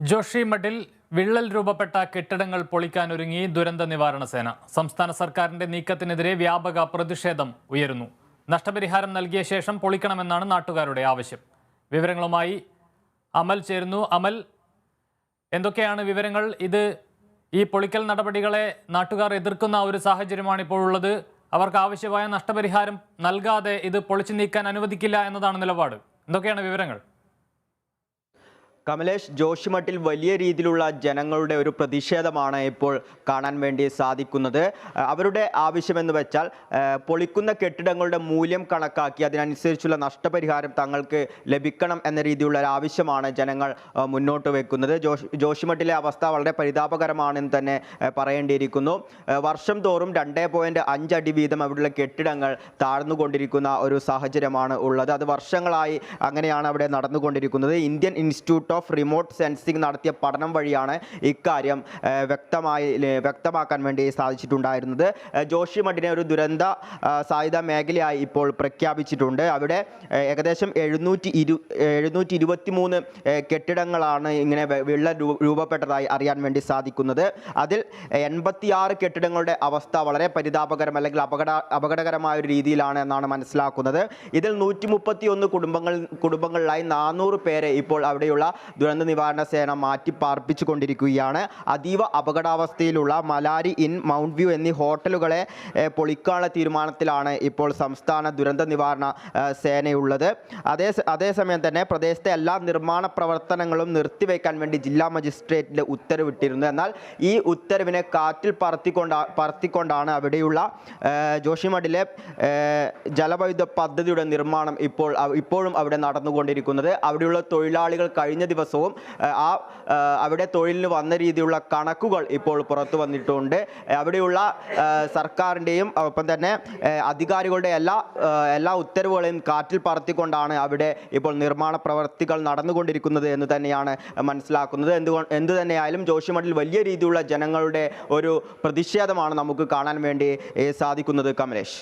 ജോഷിമഠിൽ വിള്ളൽ രൂപപ്പെട്ട കെട്ടിടങ്ങൾ പൊളിക്കാനൊരുങ്ങി ദുരന്ത നിവാരണ സേന. സംസ്ഥാന സർക്കാരിന്റെ നീക്കത്തിനെതിരെ വ്യാപക പ്രതിഷേധം ഉയരുന്നു. നഷ്ടപരിഹാരം നൽകിയ ശേഷം പൊളിക്കണമെന്നാണ് നാട്ടുകാരുടെ ആവശ്യം. വിവരങ്ങളുമായി അമൽ ചേരുന്നു. അമൽ, എന്തൊക്കെയാണ് വിവരങ്ങൾ? ഈ പൊളിക്കൽ നടപടികളെ നാട്ടുകാർ എതിർക്കുന്ന ഒരു സാഹചര്യമാണ് ഇപ്പോഴുള്ളത്. അവർക്ക് ആവശ്യമായ നഷ്ടപരിഹാരം നൽകാതെ ഇത് പൊളിച്ചു നീക്കാൻ അനുവദിക്കില്ല എന്നതാണ് നിലപാട്. എന്തൊക്കെയാണ് വിവരങ്ങൾ? കമലേഷ്, ജോഷിമഠിൽ വലിയ രീതിയിലുള്ള ജനങ്ങളുടെ ഒരു പ്രതിഷേധമാണ് ഇപ്പോൾ കാണാൻ വേണ്ടി സാധിക്കുന്നത്. അവരുടെ ആവശ്യമെന്ന് വെച്ചാൽ പൊളിക്കുന്ന കെട്ടിടങ്ങളുടെ മൂല്യം കണക്കാക്കി അതിനനുസരിച്ചുള്ള നഷ്ടപരിഹാരം തങ്ങൾക്ക് ലഭിക്കണം എന്ന രീതിയിലുള്ള ഒരു ആവശ്യമാണ് ജനങ്ങൾ മുന്നോട്ട് വെക്കുന്നത്. ജോഷിമഠിലെ അവസ്ഥ വളരെ പരിതാപകരമാണെന്ന് തന്നെ പറയേണ്ടിയിരിക്കുന്നു. വർഷം തോറും 2.5 അടി വീതം അവിടെയുള്ള കെട്ടിടങ്ങൾ താഴ്ന്നുകൊണ്ടിരിക്കുന്ന ഒരു സാഹചര്യമാണ് ഉള്ളത്. അത് വർഷങ്ങളായി അങ്ങനെയാണ് അവിടെ നടന്നുകൊണ്ടിരിക്കുന്നത്. Indian institute of remote sensing നടത്തിയ പഠനം വഴിയാണ് ഇക്കാര്യം വ്യക്തമാക്കാൻ വേണ്ടി സാധിച്ചിട്ടുണ്ടായിരുന്നത്. ജോഷിമഠിനെ ഒരു ദുരന്ത സാധ്യതാ മേഖലയായി ഇപ്പോൾ പ്രഖ്യാപിച്ചിട്ടുണ്ട്. അവിടെ ഏകദേശം 723 കെട്ടിടങ്ങളാണ് ഇങ്ങനെ വിള്ളൽ രൂപപ്പെട്ടതായി അറിയാൻ വേണ്ടി സാധിക്കുന്നത്. അതിൽ 86 കെട്ടിടങ്ങളുടെ അവസ്ഥ വളരെ പരിതാപകരം അല്ലെങ്കിൽ അപകടകരമായ ഒരു രീതിയിലാണ് എന്നാണ് മനസ്സിലാക്കുന്നത്. ഇതിൽ 131 കുടുംബങ്ങളിലായി 400 പേരെ ഇപ്പോൾ അവിടെയുള്ള ദുരന്ത നിവാരണ സേന മാറ്റി പാർപ്പിച്ചുകൊണ്ടിരിക്കുകയാണ്. അതീവ അപകടാവസ്ഥയിലുള്ള മലാരി ഇൻ, മൗണ്ട് വ്യൂ എന്നീ ഹോട്ടലുകളെ പൊളിക്കാനുള്ള തീരുമാനത്തിലാണ് ഇപ്പോൾ സംസ്ഥാന ദുരന്ത നിവാരണ സേനയുള്ളത്. അതേസമയം തന്നെ പ്രദേശത്തെ എല്ലാ നിർമ്മാണ പ്രവർത്തനങ്ങളും നിർത്തിവെക്കാൻ വേണ്ടി ജില്ലാ മജിസ്ട്രേറ്റിന്റെ ഉത്തരവിട്ടിരുന്നു. എന്നാൽ ഈ ഉത്തരവിനെ കാറ്റിൽ പറത്തിക്കൊണ്ടാണ് അവിടെയുള്ള ജോഷിമഠിലെ ജലവൈദ്യുത പദ്ധതിയുടെ നിർമ്മാണം ഇപ്പോഴും അവിടെ നടന്നുകൊണ്ടിരിക്കുന്നത്. അവിടെയുള്ള തൊഴിലാളികൾ കഴിഞ്ഞ ദിവസവും അവിടെ തൊഴിലിന് വന്ന രീതിയിലുള്ള കണക്കുകൾ ഇപ്പോൾ പുറത്തു വന്നിട്ടുണ്ട്. അവിടെയുള്ള സർക്കാരിൻ്റെയും ഒപ്പം തന്നെ അധികാരികളുടെ എല്ലാ ഉത്തരവുകളെയും കാറ്റിൽ പറത്തിക്കൊണ്ടാണ് അവിടെ ഇപ്പോൾ നിർമ്മാണ പ്രവർത്തികൾ നടന്നുകൊണ്ടിരിക്കുന്നത് എന്ന് തന്നെയാണ് മനസ്സിലാക്കുന്നത്. എന്തു തന്നെയായാലും ജോഷിമഠിൽ വലിയ രീതിയിലുള്ള ജനങ്ങളുടെ ഒരു പ്രതിഷേധമാണ് നമുക്ക് കാണാൻ വേണ്ടി സാധിക്കുന്നത്. കമലേഷ്.